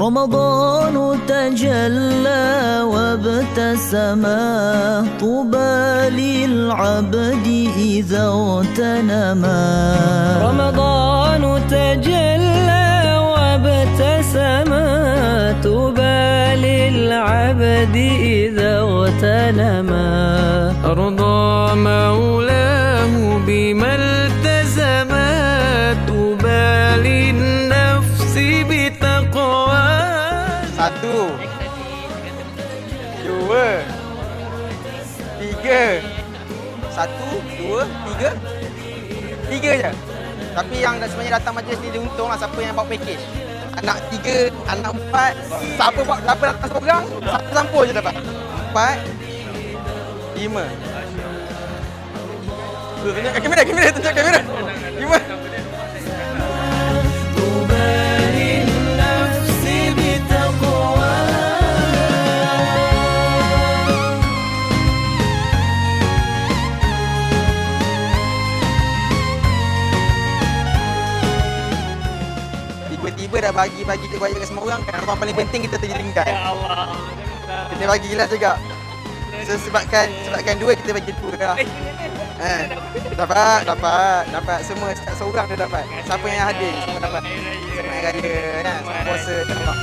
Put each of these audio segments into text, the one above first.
رمضان تجلى وابتسم طوبى للعبد إذا اغتنما رمضان تجلى وابتسم طوبى للعبد إذا اغتنما أرضى مولاه بما التزم طوبى للنفس بتقوى. 1, 2, 3. 1, 2, 3. 3 je. Tapi yang sebenarnya datang majlis ni dia untunglah siapa yang bawa package. Anak 3, anak 4. Siapa datang seorang, satu sampul je dapat. 4, 5. Tunjuk kamera, tunjuk kamera. 5. Tiba-tiba dah bagi kebaya ke semua orang, kan orang paling penting kita terjeringkan. Ya Allah. Kita bagilah juga. So, sebabkan dua kita bagi dua lah. Dapat semua seorang dah dapat. Siapa yang hadir semua dapat. Semua yang raya kan, semua puasa dapat.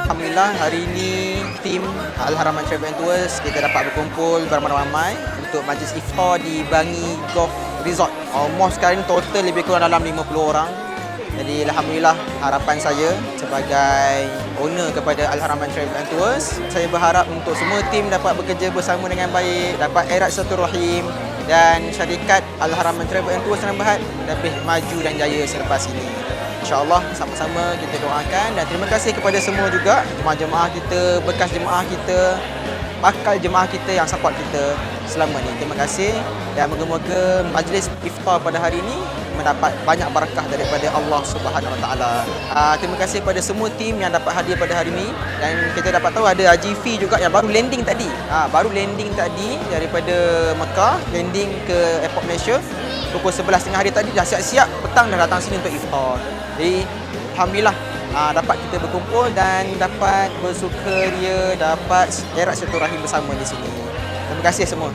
Alhamdulillah hari ini tim Al-Haraman Travel and Tours kita dapat berkumpul beramai-ramai untuk majlis iftar di Bangi Golf Resort. Almost sekarang total lebih kurang dalam 50 orang. Jadi alhamdulillah, harapan saya sebagai owner kepada Al-Haraman Travel and Tours, saya berharap untuk semua tim dapat bekerja bersama dengan baik, dapat erat silaturahim dan syarikat Al-Haraman Travel and Tours Seram Berhad lebih maju dan jaya selepas ini. InsyaAllah sama-sama kita doakan dan terima kasih kepada semua juga jemaah-jemaah kita, bekas jemaah kita, bakal jemaah kita yang support kita selama ni. Terima kasih dan moga-moga majlis iftar pada hari ini mendapat banyak barakah daripada Allah Subhanahu Wa Taala. Terima kasih kepada semua tim yang dapat hadir pada hari ini dan kita dapat tahu ada Haji Fi juga yang baru landing tadi. Baru landing tadi daripada Mekah, landing ke Airport Malaysia pukul 11.30 hari tadi, dah siap-siap petang dah datang sini untuk iftar. Jadi alhamdulillah dapat kita berkumpul dan dapat bersukaria, dapat erat silaturahim bersama di sini. Terima kasih semua.